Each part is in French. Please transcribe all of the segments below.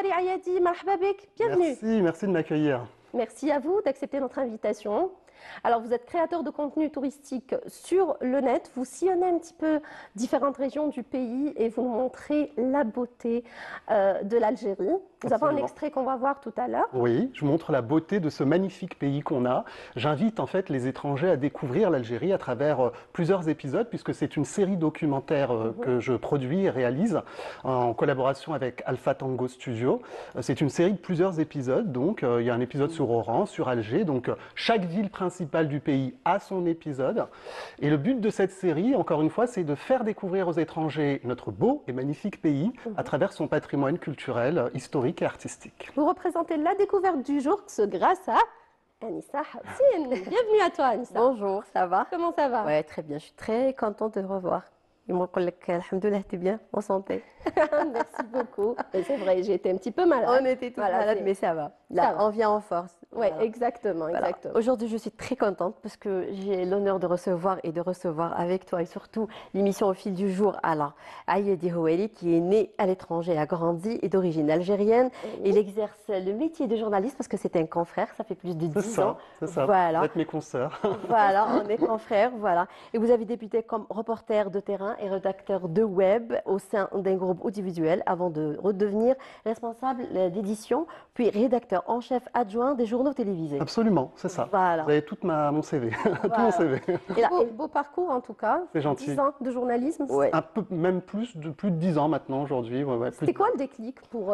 Houari Ayadi, marhaba bik, bienvenue. Merci de m'accueillir. Merci à vous d'accepter notre invitation. Alors, vous êtes créateur de contenu touristique sur le net. Vous sillonnez un petit peu différentes régions du pays et vous nous montrez la beauté de l'Algérie. Nous avons un extrait qu'on va voir tout à l'heure. Oui, je vous montre la beauté de ce magnifique pays qu'on a. J'invite en fait les étrangers à découvrir l'Algérie à travers plusieurs épisodes, puisque c'est une série documentaire que je produis et réalise en collaboration avec Alpha Tango Studio. C'est une série de plusieurs épisodes, donc il y a un épisode sur Oran, sur Alger, donc chaque ville principale du pays a son épisode. Et le but de cette série, encore une fois, c'est de faire découvrir aux étrangers notre beau et magnifique pays à travers son patrimoine culturel, historique et artistique. Vous représentez la découverte du jour grâce à Anissa Houssine. Bienvenue à toi, Anissa. Bonjour, ça va? Comment ça va? Ouais, très bien. Je suis très contente de te revoir. Ils m'ont dit alhamdoulilah, t'es bien, en santé. Merci beaucoup. C'est vrai, j'ai été un petit peu malade. On était tous malades, mais ça va. Là, on vient en force. Oui, Voilà. exactement, Voilà. exactement. Aujourd'hui, je suis très contente parce que j'ai l'honneur de recevoir avec toi et surtout l'émission Au fil du jour. Alors, Ayedi Houari, qui est né à l'étranger, a grandi, est d'origine algérienne. Il exerce le métier de journaliste parce que c'est un confrère, ça fait plus de 10 ans. C'est ça, Voilà. vous êtes mes consoeurs. Voilà, on est confrères, voilà. Et vous avez débuté comme reporter de terrain et rédacteur de web au sein d'un groupe audiovisuel avant de redevenir responsable d'édition, puis rédacteur en chef adjoint des journaux télévisés. Absolument, c'est ça. Voilà. Vous avez tout mon CV. Tout Voilà. mon CV. Et là, beau parcours en tout cas. C'est gentil. 10 ans de journalisme. Ouais. Un peu, même plus de 10 ans maintenant aujourd'hui. C'était quoi le déclic pour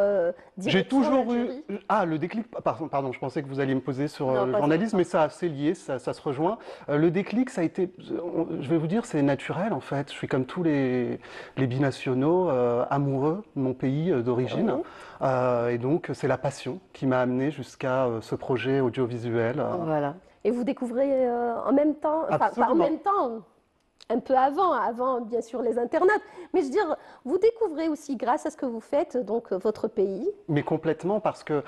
J'ai toujours eu... l'Algérie? Ah, le déclic, pardon, je pensais que vous alliez me poser sur Non, le pas journalisme, ça. mais ça, c'est lié, ça se rejoint. Le déclic, ça a été, je vais vous dire, c'est naturel en fait. Je suis comme tous les binationaux, amoureux de mon pays d'origine. Et donc, c'est la passion qui m'a amené jusqu'à ce projet audiovisuel. Voilà. Et vous découvrez en même temps, enfin pas en Absolument. même temps, un peu avant bien sûr les internautes, mais je veux dire, vous découvrez aussi grâce à ce que vous faites, donc votre pays. Mais complètement, parce que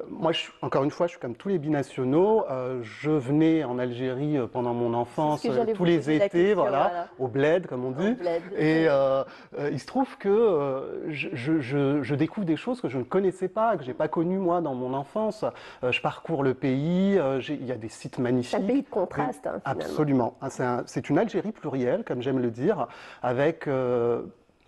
moi, encore une fois, je suis comme tous les binationaux. Je venais en Algérie pendant mon enfance, C'est ce que j'allais tous vous les poser la étés, question, voilà, voilà. au bled, comme on dit. bled. Et il se trouve que je découvre des choses que je ne connaissais pas, que j'ai pas connues moi dans mon enfance. Je parcours le pays, il y a des sites C'est magnifiques. un pays de contraste, hein, finalement. Absolument. C'est une Algérie plurielle, comme j'aime le dire, avec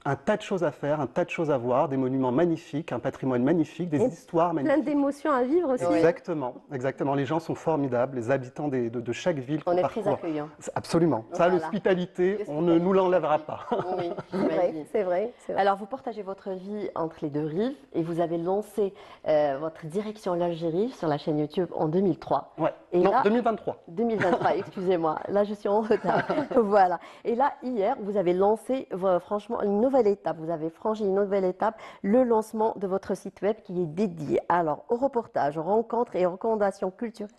un tas de choses à faire, un tas de choses à voir, des monuments magnifiques, un patrimoine magnifique, des histoires Plein magnifiques. d'émotions à vivre aussi. Exactement, exactement. Les gens sont formidables, les habitants de chaque ville On qu'on est parcourt. très accueillants. Absolument. Ça, Voilà. l'hospitalité, on ne nous l'enlèvera pas. Oui, C'est vrai, j'imagine. c'est vrai, c'est vrai. Alors, vous partagez votre vie entre les deux rives et vous avez lancé votre direction l'Algérie sur la chaîne YouTube en 2003. Ouais. Et Non, là- 2023. 2023, excusez-moi, là je suis en retard. Voilà. Et là, hier, vous avez lancé franchement une nouvelle étape. Vous avez franchi une nouvelle étape, le lancement de votre site web qui est dédié alors aux reportages, aux rencontres et recommandations culturelles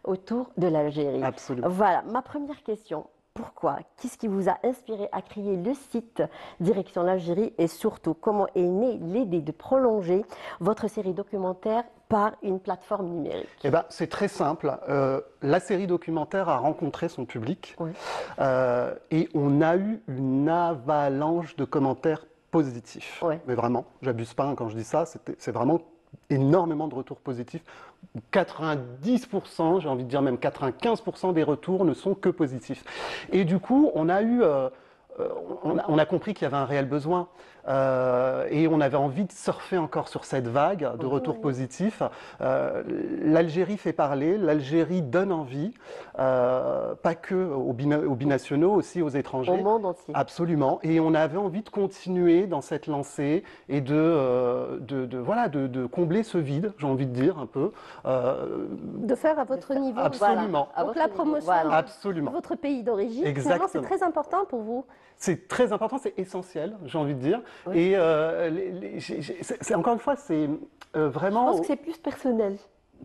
autour de l'Algérie. Absolument. Voilà, ma première question. Pourquoi? Qu'est-ce qui vous a inspiré à créer le site Direction l'Algérie et surtout, comment est née l'idée de prolonger votre série documentaire par une plateforme numérique? Eh ben, c'est très simple. La série documentaire a rencontré son public Oui. Et on a eu une avalanche de commentaires positifs. Ouais. Mais vraiment, j'abuse pas hein, quand je dis ça, c'est vraiment énormément de retours positifs. 90%, j'ai envie de dire même 95% des retours ne sont que positifs. Et du coup, on a eu... on a compris qu'il y avait un réel besoin et on avait envie de surfer encore sur cette vague de retours positifs. L'Algérie fait parler, l'Algérie donne envie, pas que aux binationaux, aussi aux étrangers. Au monde entier. Absolument. Et on avait envie de continuer dans cette lancée et de combler ce vide, j'ai envie de dire un peu. De faire à votre niveau. Absolument. À Donc votre la niveau. promotion Voilà. de Absolument. votre pays d'origine, finalement, Exactement. c'est très important pour vous. C'est très important, c'est essentiel, j'ai envie de dire. Oui. Et encore une fois, c'est Je vraiment... pense que c'est plus personnel.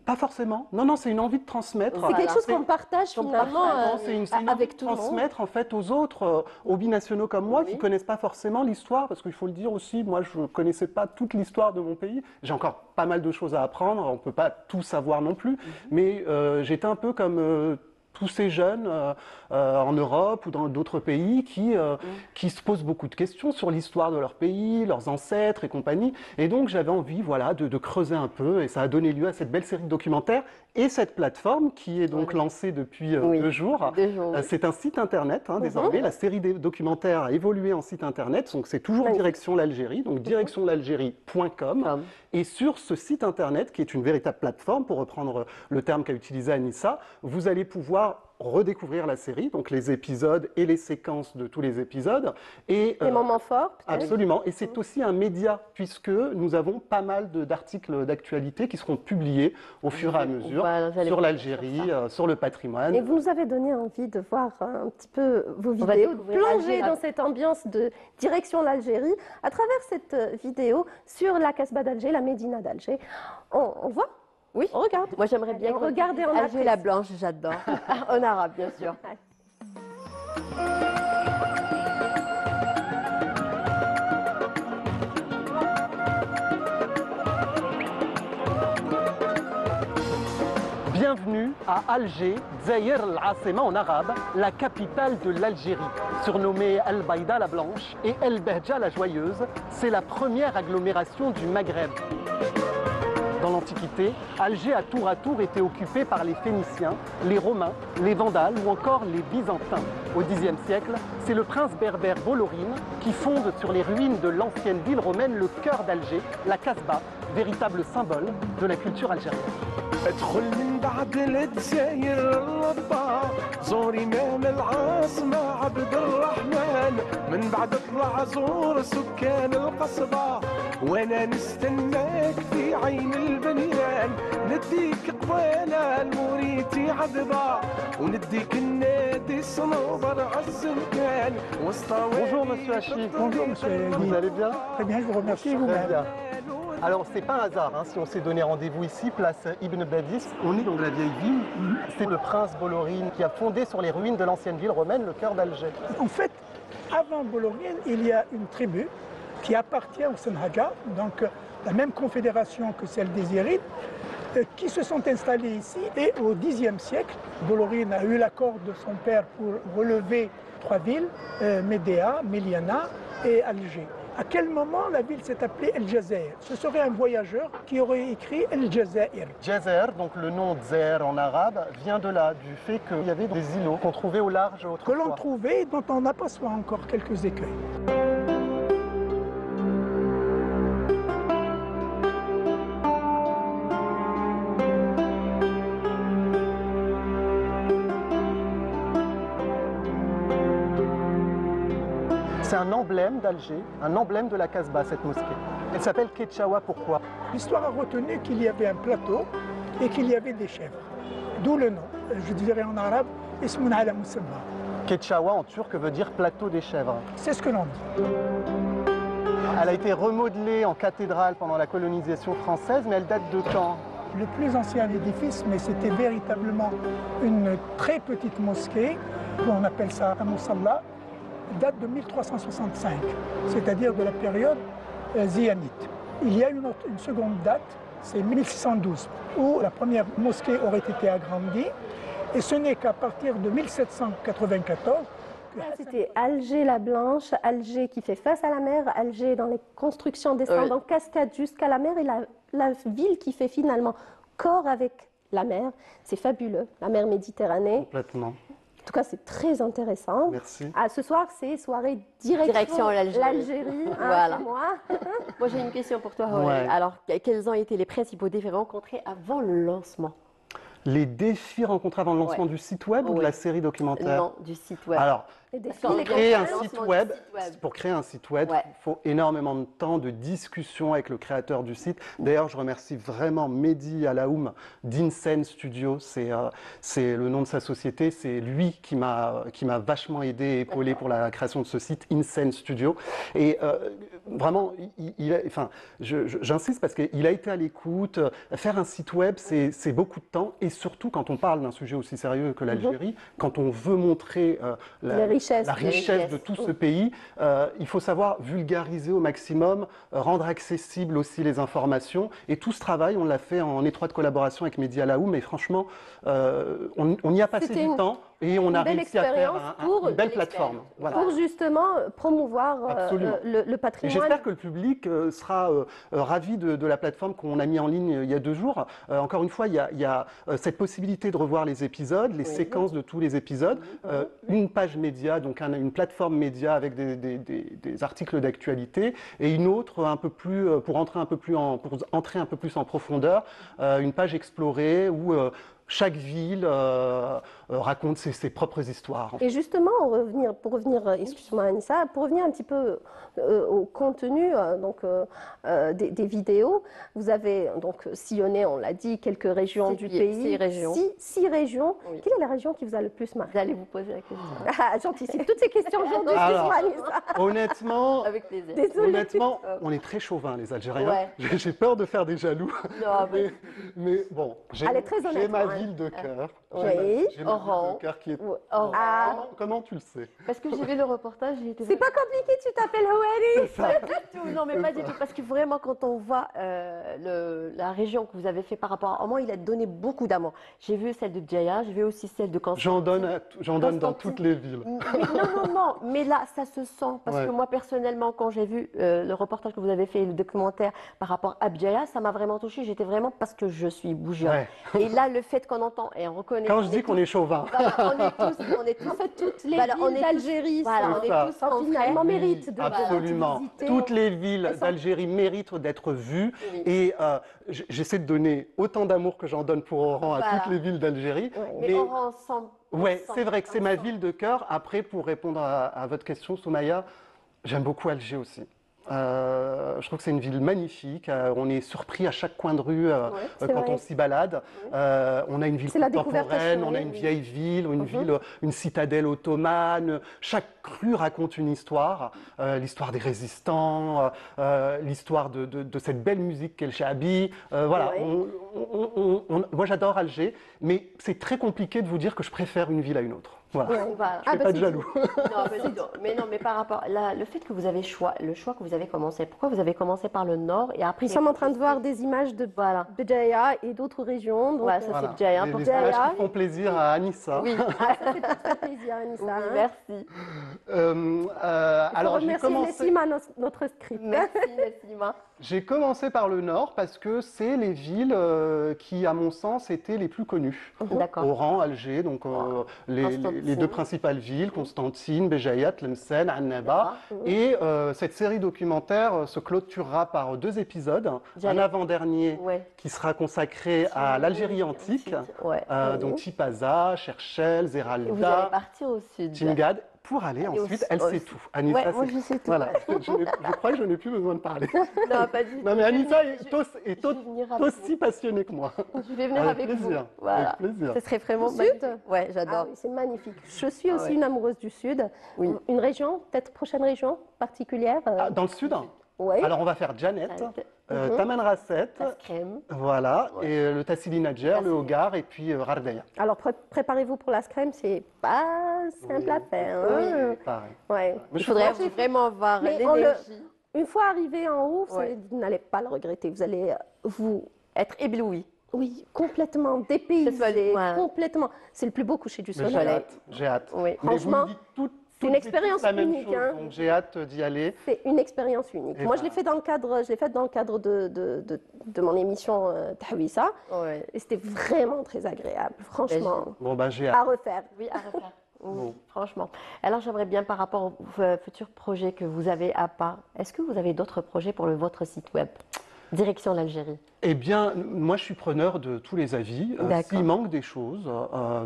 Pas forcément. Non, c'est une envie de transmettre. C'est Voilà. quelque chose qu'on partage Qu'on finalement partage. C'est une envie avec de tout le monde. transmettre en fait aux autres, aux binationaux comme moi, Oui. qui connaissent pas forcément l'histoire, parce qu'il faut le dire aussi, moi je connaissais pas toute l'histoire de mon pays. J'ai encore pas mal de choses à apprendre, on peut pas tout savoir non plus, mais j'étais un peu comme tous ces jeunes en Europe ou dans d'autres pays qui se posent beaucoup de questions sur l'histoire de leur pays, leurs ancêtres et compagnie. Et donc j'avais envie voilà, de creuser un peu et ça a donné lieu à cette belle série de documentaires et cette plateforme qui est donc lancée depuis 2 jours. C'est un site internet désormais. La série des documentaires a évolué en site internet, donc c'est toujours Direction l'Algérie, donc directionlalgérie.com. Et sur ce site internet, qui est une véritable plateforme, pour reprendre le terme qu'a utilisé Anissa, vous allez pouvoir redécouvrir la série, donc les épisodes et les séquences de tous les épisodes. Et, les moments forts, peut-être. Absolument. Et c'est aussi un média, puisque nous avons pas mal d'articles d'actualité qui seront publiés au fur et à mesure sur l'Algérie, sur le patrimoine. Et vous nous avez donné envie de voir un petit peu vos vidéos, de plonger dans cette ambiance de Direction l'Algérie à travers cette vidéo sur la Casbah d'Alger, la Médina d'Alger. On voit? Oui, on regarde. Moi, j'aimerais bien regarder en Alger la Blanche, j'adore. En arabe, bien sûr. Bienvenue à Alger, Zaïr al-Asema en arabe, la capitale de l'Algérie. Surnommée Al-Baïda la Blanche et El-Behja la Joyeuse, c'est la première agglomération du Maghreb. Dans l'Antiquité, Alger a tour été occupée par les Phéniciens, les Romains, les Vandales ou encore les Byzantins. Au Xe siècle, c'est le prince berbère Bolorine qui fonde sur les ruines de l'ancienne ville romaine le cœur d'Alger, la Casbah, véritable symbole de la culture algérienne. ادخل من بعد الجزاير اللبا زور امام العاصمة عبد الرحمن من بعد اطلع زور سكان القصبة وانا نستناك في عين البنيان نديك قبالة الموريتي عذبة ونديك النادي صنوبر عالزنكان Bonjour Monsieur Hachi. Bonjour Monsieur. Vous allez bien? Très bien, je vous remercie. Très bien. Alors, c'est pas un hasard si on s'est donné rendez-vous ici, place Ibn Badis. On est dans la vieille ville. C'est le prince Bolorine qui a fondé sur les ruines de l'ancienne ville romaine le cœur d'Alger. En fait, avant Bolorine, il y a une tribu qui appartient au Senhaja, donc la même confédération que celle des Irides, qui se sont installés ici. Et au Xe siècle, Bolorine a eu l'accord de son père pour relever 3 villes, Médéa, Méliana et Alger. À quel moment la ville s'est appelée El Jazair? Ce serait un voyageur qui aurait écrit El Jazair. Jazair, donc le nom Zer en arabe, vient de là, du fait qu'il y avait des îlots qu'on trouvait au large autrefois. Que l'on trouvait et dont on aperçoit encore quelques écueils. C'est un emblème d'Alger, un emblème de la Casbah, cette mosquée. Elle s'appelle Ketchawa, pourquoi? L'histoire a retenu qu'il y avait un plateau et qu'il y avait des chèvres. D'où le nom, je dirais en arabe, Ismun ala Musamma. Ketchawa en turc veut dire plateau des chèvres. C'est ce que l'on dit. Elle a été remodelée en cathédrale pendant la colonisation française, mais elle date de quand? Le plus ancien édifice, mais c'était véritablement une très petite mosquée, on appelle ça un musalla, date de 1365, c'est-à-dire de la période ziyannite. Il y a une seconde date, c'est 1612, où la première mosquée aurait été agrandie, et ce n'est qu'à partir de 1794 que... C'était Alger la Blanche, Alger qui fait face à la mer, Alger dans les constructions descendant en cascade jusqu'à la mer, et la ville qui fait finalement corps avec la mer. C'est fabuleux, la mer Méditerranée. Complètement. En tout cas, c'est très intéressant. Merci. Ce soir, c'est soirée direction l'Algérie. Voilà. Moi. Moi, j'ai une question pour toi, Aurel. Alors, quels ont été les principaux défis rencontrés avant le lancement? Les défis rencontrés avant le lancement du site web ou de la série documentaire? Non, du site web. Alors, pour créer un site web, il faut énormément de temps, de discussion avec le créateur du site. D'ailleurs, je remercie vraiment Mehdi Alaoum d'Insen Studio. C'est le nom de sa société. C'est lui qui m'a vachement aidé et épaulé pour la création de ce site, Insen Studio. Et vraiment, j'insiste parce qu'il a été à l'écoute. Faire un site web, c'est beaucoup de temps. Et surtout, quand on parle d'un sujet aussi sérieux que l'Algérie, quand on veut montrer richesse. la richesse de tout ce pays. Il faut savoir vulgariser au maximum, rendre accessibles aussi les informations. Et tout ce travail, on l'a fait en étroite collaboration avec Media Laou, mais franchement, on y a passé C'était du temps et on a belle réussi à faire expérience pour une belle plateforme. Voilà. Pour justement promouvoir Absolument. le Et patrimoine. j'espère que le public sera ravi de la plateforme qu'on a mis en ligne il y a 2 jours. Encore une fois, il y a cette possibilité de revoir les épisodes, les séquences de tous les épisodes, une page média, donc une plateforme média avec des articles d'actualité, et une autre un peu plus pour entrer un peu plus en profondeur, une page explorée où chaque ville raconte ses propres histoires. Et justement, pour revenir, excuse-moi Anissa, pour revenir un petit peu au contenu des vidéos, vous avez donc sillonné, on l'a dit, quelques régions du pays. 6 régions. 6 régions. Oui. Quelle est la région qui vous a le plus marqué? Vous allez vous poser la question. Ah, j'anticipe toutes ces questions aujourd'hui, Alors, excuse-moi Anissa. honnêtement, Avec plaisir. Désolée. honnêtement, on est très chauvins les Algériens. Ouais. J'ai peur de faire des jaloux. Non, Mais bon, j'ai Elle est très honnête, j'ai ma hein. ville de cœur. Oui. J'ai ma ville Oran. de cœur qui est... Oran. Ah. Comment tu le sais? Parce que j'ai vu le reportage, j'ai été C'est pas compliqué, tu t'appelles Houari. Pas du tout, non mais pas du tout, parce que vraiment quand on voit la région que vous avez fait par rapport à Oman, il a donné beaucoup d'amour. J'ai vu celle de Djaya, j'ai vu aussi celle de Constantine. J'en donne dans Constantine. toutes les villes. Non, mais là ça se sent, parce Ouais. que moi personnellement quand j'ai vu le reportage que vous avez fait, le documentaire par rapport à Djaya, ça m'a vraiment touchée, j'étais vraiment, parce que je suis bougeante. Ouais. Et là le fait qu'on entend et on reconnaît... Quand je dis qu'on est chauvin, Voilà, on est tous, En fait, toutes les Voilà, on villes est tous- d'Algérie voilà, on C'est ça. est tous en finalement méritent de absolument. visiter. Toutes les villes Elles sont- d'Algérie méritent d'être vues. Oui. Et j'essaie de donner autant d'amour que j'en donne pour Oran à Voilà. toutes les villes d'Algérie. Mais on rend ensemble. Ouais, c'est vrai que c'est ma ville de cœur. Après, pour répondre à votre question, Soumaya, j'aime beaucoup Alger aussi. Je trouve que c'est une ville magnifique. On est surpris à chaque coin de rue c'est quand vrai. on s'y balade. On a une ville C'est la découverte contemporaine, on a assurée, une oui. vieille ville, une citadelle ottomane. Chaque rue raconte une histoire. L'histoire des résistants, l'histoire de cette belle musique qu'est le Shaabi. Voilà. Ouais. Moi, j'adore Alger, mais c'est très compliqué de vous dire que je préfère une ville à une autre. Voilà. Ouais. Voilà. Je fais pas de c'est jaloux. Non, mais par rapport le fait que vous avez le choix que vous avez commencé. Pourquoi vous avez commencé par le nord et après Nous sommes en train de voir des images de Voilà. Béjaïa et d'autres régions. Donc, Voilà, ça Voilà. c'est Djaya. Les Pour images Djaya. qui font plaisir à Anissa. Oui, ça fait très plaisir, Anissa. oui, hein. merci. Alors, j'ai Remercie commencé, Nessima, notre script. Merci, Nassima. j'ai commencé par le nord parce que c'est les villes qui, à mon sens, étaient les plus connues. D'accord. Oran, Alger, donc les Constantine. 2 principales villes, Constantine, Béjaïa, Tlemcen, Annaba. Et cette série documentaire se clôturera par 2 épisodes. Un J'allais- avant-dernier Ouais. qui sera consacré à l'Algérie antique, Ouais. donc Tipaza, Cherchel, Et vous allez Zeralda, partir au sud. Tingad, pour aller Allez ensuite, au- elle au- sait tout. Anissa, Ouais, moi sait je sais tout. Voilà, je crois que je n'ai plus besoin de parler. Non, pas du tout. Non mais Anissa Je- est je vais venir avec aussi passionnée que moi. Je vais venir Avec avec vous. plaisir, Voilà. avec plaisir. Ce serait vraiment Au sud magnifique. Ouais, Ah j'adore. oui, c'est magnifique. Je suis aussi ouais. une amoureuse du Sud. Oui. Une région, peut-être prochaine région particulière. Ah, dans le sud, Oui. alors on va faire Janet, Taman Rasset, La crème. voilà, Ouais. et le Tassili Nadjer, le Hogar, et puis Rardaya. Alors préparez-vous pour la crème, c'est pas simple à faire. hein. Pareil. Ouais. Mais Il faudrait vraiment voir Mais on l'énergie. Une fois arrivé en haut, Ouais. vous n'allez pas le regretter. Vous allez vous Être ébloui. Oui, complètement dépaysé, Voilà. complètement. C'est le plus beau coucher du Mais soleil. j'ai hâte. Oui. Mais vous Franchement, me dites toutes c'est une dites expérience la même unique, chose, hein. donc j'ai hâte d'y aller. C'est une expérience unique. Et Moi, ben- je l'ai fait dans le cadre de mon émission Tahwissa, Ouais. et c'était vraiment très agréable, franchement, Bon, ben j'ai à hâte. refaire. Oui, à refaire. Oui, Bon. franchement. Alors, j'aimerais bien, par rapport aux futurs projets que vous avez à part, est-ce que vous avez d'autres projets pour votre site web? Direction l'Algérie. Eh bien, moi, je suis preneur de tous les avis. D'accord. S'il manque des choses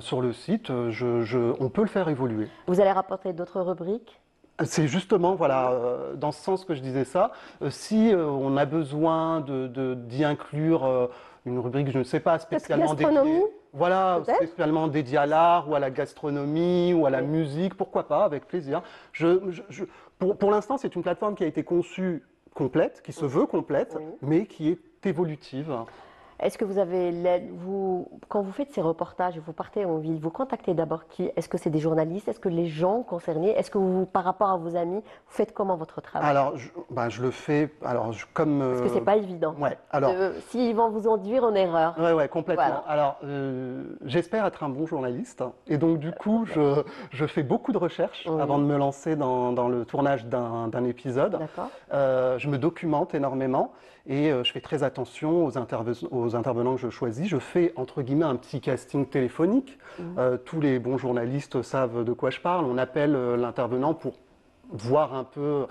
sur le site, on peut le faire évoluer. Vous allez rapporter d'autres rubriques? C'est justement, voilà, dans ce sens que je disais ça. Si on a besoin d'y inclure une rubrique, je ne sais pas, spécialement gastronomie, dédiée, voilà, peut-être spécialement dédiée à l'art ou à la gastronomie ou à la Oui. musique, pourquoi pas, avec plaisir. Pour l'instant, c'est une plateforme qui a été conçue complète, qui se veut complète, Oui. mais qui est évolutive. Est-ce que vous avez l'aide, quand vous faites ces reportages, vous partez en ville, vous contactez d'abord qui? Est-ce que c'est des journalistes? Est-ce que les gens concernés? Est-ce que vous, par rapport à vos amis, vous faites comment votre travail? Alors, je le fais, comme... Parce que c'est pas évident. Ouais, alors... S'ils vont vous induire en erreur. Ouais, complètement. Voilà. Alors, j'espère être un bon journaliste. Et donc, du coup, je fais beaucoup de recherches avant de me lancer dans le tournage d'un épisode. D'accord. Je me documente énormément et je fais très attention aux intervenants que je choisis. Je fais, entre guillemets, un petit casting téléphonique. Tous les bons journalistes savent de quoi je parle. On appelle l'intervenant pour voir un peu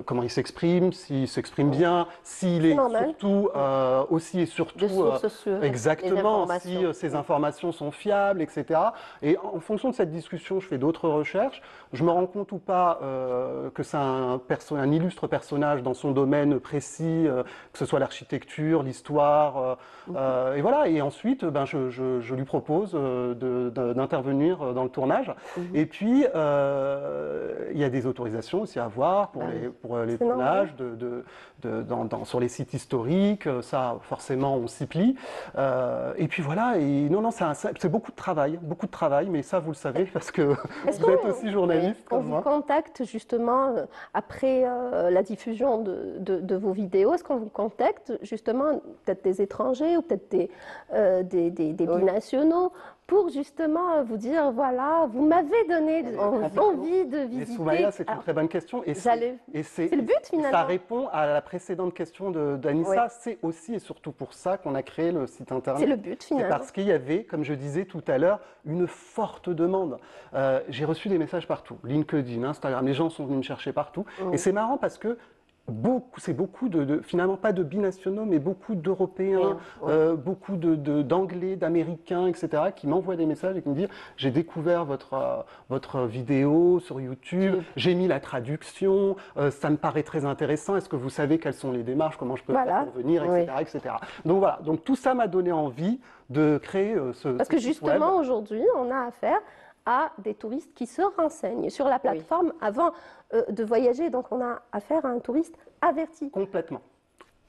comment il s'exprime, s'il s'exprime bien, s'il est surtout aussi et surtout de sources sûres, exactement, si ces informations sont fiables, etc. Et en fonction de cette discussion, je fais d'autres recherches. Je me rends compte ou pas que c'est un illustre personnage dans son domaine précis, que ce soit l'architecture, l'histoire, et voilà. Et ensuite, je lui propose d'intervenir dans le tournage. Et puis, il y a des autorisations aussi à avoir pour les tournages sur les sites historiques. Ça, forcément, on s'y plie. Et puis voilà. Et non, c'est beaucoup de travail, mais ça, vous le savez parce que vous êtes aussi journaliste comme moi. On vous contacte justement après la diffusion de vos vidéos. Est-ce qu'on vous contacte justement peut-être des étrangers ou peut-être des binationaux pour justement vous dire, voilà, vous m'avez donné envie de visiter. Et Soumaya, c'est une très bonne question. Et c'est le but finalement. Ça répond à la précédente question d'Anissa. C'est aussi et surtout pour ça qu'on a créé le site internet. C'est le but finalement. C'est parce qu'il y avait, comme je disais tout à l'heure, une forte demande. J'ai reçu des messages partout. LinkedIn, Instagram, les gens sont venus me chercher partout. Et c'est marrant parce que c'est beaucoup finalement pas de binationaux, mais beaucoup d'Européens, beaucoup d'Anglais, d'Américains, etc., qui m'envoient des messages et qui me disent « J'ai découvert votre vidéo sur YouTube, j'ai mis la traduction, ça me paraît très intéressant, est-ce que vous savez quelles sont les démarches, comment je peux faire pour venir, etc. Donc voilà, donc tout ça m'a donné envie de créer Parce que justement, aujourd'hui, on a affaire à des touristes qui se renseignent sur la plateforme avant de voyager. Donc, on a affaire à un touriste averti. Complètement.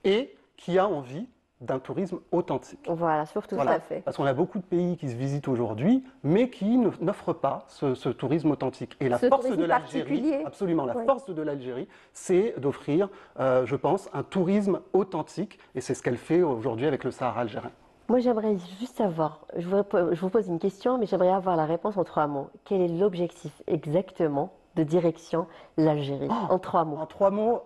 Et qui a envie d'un tourisme authentique. Voilà, surtout ça fait. Parce qu'on a beaucoup de pays qui se visitent aujourd'hui, mais qui n'offrent pas ce tourisme authentique. Et la force de l'Algérie, absolument, la force de l'Algérie, c'est d'offrir, je pense, un tourisme authentique. Et c'est ce qu'elle fait aujourd'hui avec le Sahara algérien. Moi, j'aimerais juste savoir, je vous pose une question, mais j'aimerais avoir la réponse en 3 mots. Quel est l'objectif exactement de Direction l'Algérie? En 3 mots. En 3 mots,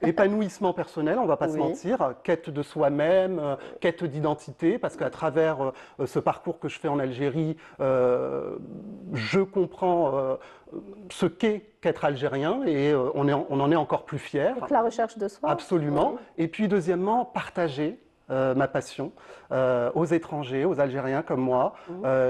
épanouissement personnel, on ne va pas se mentir, quête de soi-même, quête d'identité, parce qu'à travers ce parcours que je fais en Algérie, je comprends ce qu'est qu'être algérien et on en est encore plus fiers. Donc la recherche de soi. Absolument. Et puis deuxièmement, partager ma passion aux étrangers, aux Algériens comme moi,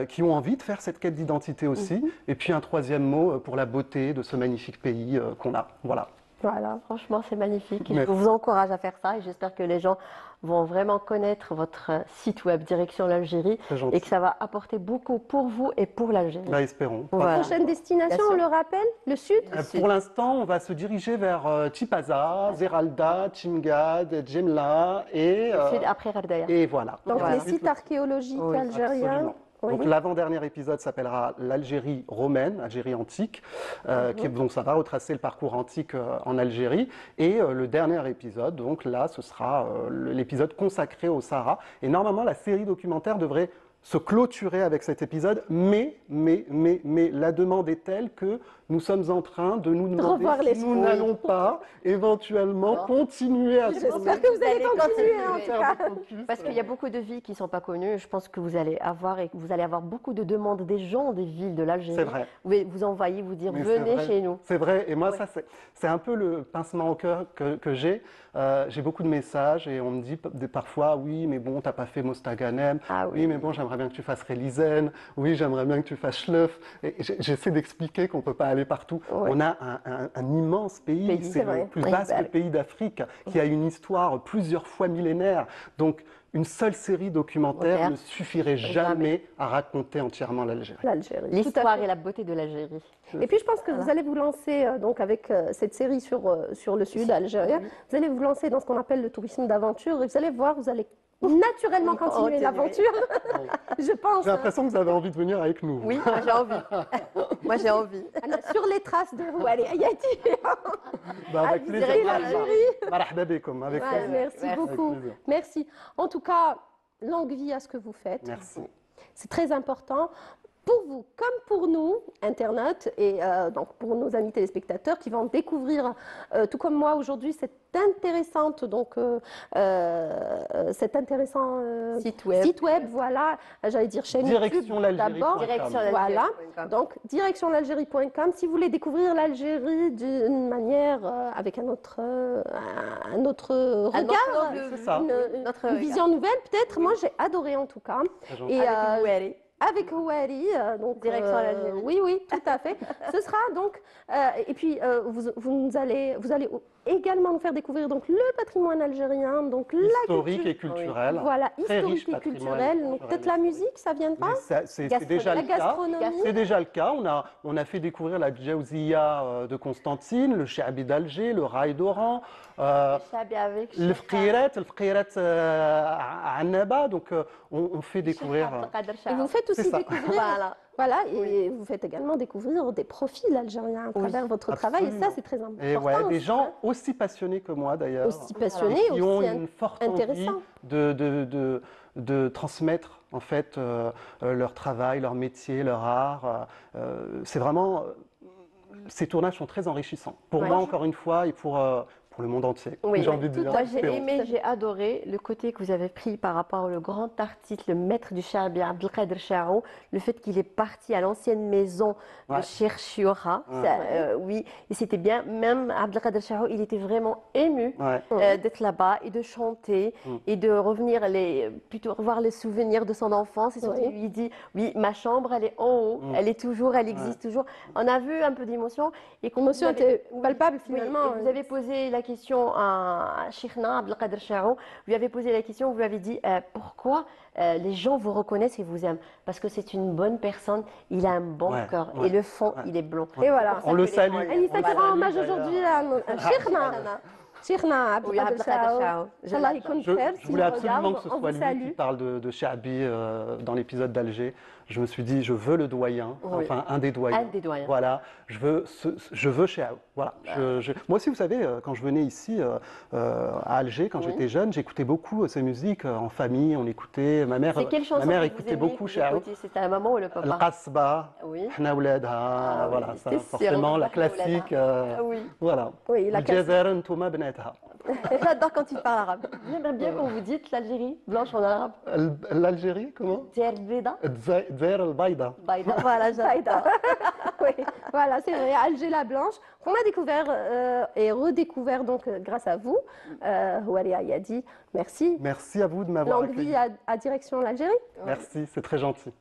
qui ont envie de faire cette quête d'identité aussi. Et puis un troisième mot pour la beauté de ce magnifique pays qu'on a. Voilà. Voilà, franchement, c'est magnifique. Je vous encourage à faire ça et j'espère que les gens vont vraiment connaître votre site web Direction l'Algérie et que ça va apporter beaucoup pour vous et pour l'Algérie. Là, espérons. Voilà. Prochaine destination, on le rappelle, le sud? Pour l'instant, on va se diriger vers Tipaza, Zeralda, Timgad, Djemla et... sud après Ardaya. Et voilà. Donc les sites archéologiques algériens. Absolument. Donc l'avant-dernier épisode s'appellera l'Algérie romaine, Algérie antique, donc ça va retracer le parcours antique en Algérie. Et le dernier épisode, donc là, ce sera l'épisode consacré au Sahara. Et normalement, la série documentaire devrait se clôturer avec cet épisode, mais la demande est telle que nous sommes en train de nous demander si nous n'allons pas éventuellement continuer à J'espère que vous allez continuer en tout cas. Parce qu'il y a beaucoup de villes qui ne sont pas connues. Je pense que vous allez avoir beaucoup de demandes des gens des villes de l'Algérie. C'est vrai. Vous envoyer, vous dire venez chez nous. C'est vrai. Et moi, ça, c'est un peu le pincement au cœur que j'ai. J'ai beaucoup de messages et on me dit parfois, oui, mais bon, t'as pas fait Mostaganem. Ah, oui, mais bon, j'aimerais j'aimerais bien que tu fasses Relisen, oui, j'aimerais bien que tu fasses Schleuf. Et j'essaie d'expliquer qu'on ne peut pas aller partout. Ouais. On a un immense pays, Pays, c'est c'est vrai. le plus Oui, vaste bah oui. pays d'Afrique, qui a une histoire plusieurs fois millénaire. Donc, une seule série documentaire Documentaire. ne suffirait jamais à raconter entièrement l'Algérie. L'Algérie. Tout à L'histoire fait. et la beauté de l'Algérie. Et puis je pense que vous allez vous lancer donc avec cette série sur le sud algérien. Vous allez vous lancer dans ce qu'on appelle le tourisme d'aventure et vous allez voir, vous allez naturellement continuer l'aventure. Je pense. J'ai l'impression que vous avez envie de venir avec nous. Oui, moi j'ai envie. Moi j'ai envie. Sur les traces de Houari Ayati. Bah, avec plaisir. Algérie, l'Algérie. Marhaba bikoum, avec Ouais, plaisir. merci Merci. beaucoup. Avec plaisir. Merci. En tout cas, longue vie à ce que vous faites. Merci. C'est très important pour vous comme pour nous, internautes, et donc pour nos amis téléspectateurs qui vont découvrir, tout comme moi aujourd'hui, cette intéressant Site web. voilà, j'allais dire chaîne Direction YouTube l'Algérie. d'abord. Direction Voilà, l'Algérie.com. donc direction l'Algérie.com si vous voulez découvrir l'Algérie d'une manière, avec un autre regard, C'est ça. une vision nouvelle peut-être. Moi j'ai adoré en tout cas. Très gentil. Et Avec Houari. avec Houari, donc Direction l'Algérie. oui, oui, tout à fait. Ce sera donc et puis vous allez également nous faire découvrir donc le patrimoine algérien, donc la Historique culture, et culturel. voilà, Très riche historique et patrimoine culturel. Donc culturel. peut-être la musique, ça viendra. Mais c'est déjà La le cas. gastronomie. C'est déjà le cas. On a fait découvrir la Djaouziya de Constantine, le Chaabi d'Alger, le Rail d'Oran, Chabi avec le Fqirat à Annaba. Donc on fait découvrir. Et vous faites aussi C'est ça. découvrir, Voilà. et vous faites également découvrir des profils algériens à travers votre travail. Et ça, absolument. c'est très important. Et ouais, des aussi, gens hein. aussi passionnés que moi d'ailleurs. Aussi passionnés, qui ont aussi une forte envie intéressants. de transmettre en fait leur travail, leur métier, leur art. C'est vraiment ces tournages sont très enrichissants pour Ouais. moi encore une fois et pour le monde entier. Oui, j'ai envie de tout dire. Moi, j'ai Espérons. aimé, j'ai adoré le côté que vous avez pris par rapport au grand artiste, le maître du Chaabi, Abdelkader Chaou, le fait qu'il est parti à l'ancienne maison de Ouais. Cheikh Chioura. Ouais. Ça, oui, et c'était bien. Même Abdelkader Chaou, il était vraiment ému Ouais. d'être là-bas et de chanter et de revenir, plutôt revoir les souvenirs de son enfance. Et surtout, Oui. il lui dit, oui, ma chambre, elle est en haut, elle est toujours, elle existe toujours. On a vu un peu d'émotion. Et qu'on L'émotion vous avez- était palpable Oui, finalement. et vous avez posé la question à Cheikhna Abdelkader Chaou, vous lui avez posé la question, vous lui avez dit pourquoi les gens vous reconnaissent et vous aiment. Parce que c'est une bonne personne, il a un bon Ouais, cœur ouais, et le fond, ouais. il est blond. Et voilà. On le salue. Et il On le rend salue, hommage d'ailleurs. aujourd'hui à Cheikhna. Cheikhna Oui, Abdelkader Abdelkader Chaou. Chaou. Inch'Allah, il compte faire. Je s'il voulais nous absolument regarde, que ce on soit vous lui qui salue. parle de Chaabi dans l'épisode d'Alger. Je me suis dit, je veux le doyen, Oui. enfin un des doyens. Un des doyens. Voilà, je veux Chaabi. Voilà. Moi aussi, vous savez, quand je venais ici à Alger, quand j'étais jeune, j'écoutais beaucoup ces musiques en famille. On écoutait. Ma mère C'est quelle chanson ma mère que vous écoutait aimez, beaucoup que vous Chaabi. écoutiez? C'était la maman ou le papa? Al-Qasba, Oui. Hna Ouladha, Ah oui, voilà, ça, c'était sûr, forcément la Hna Ouladha. classique. Ah oui. Voilà. Oui, la Al-Jazair Ntouma Benatha. J'adore quand tu parles arabe. J'aimerais bien qu'on vous dise l'Algérie blanche en arabe. L'Algérie, comment Djer Beda. Dzaïr al-Baïda. Baïda. Voilà, Baïda. j'adore. Oui, voilà, c'est vrai, Alger la Blanche, qu'on a découvert et redécouvert donc grâce à vous, Houari Ayadi. Merci. Merci à vous de m'avoir Longue accueilli. vie à direction l'Algérie. Merci, c'est très gentil.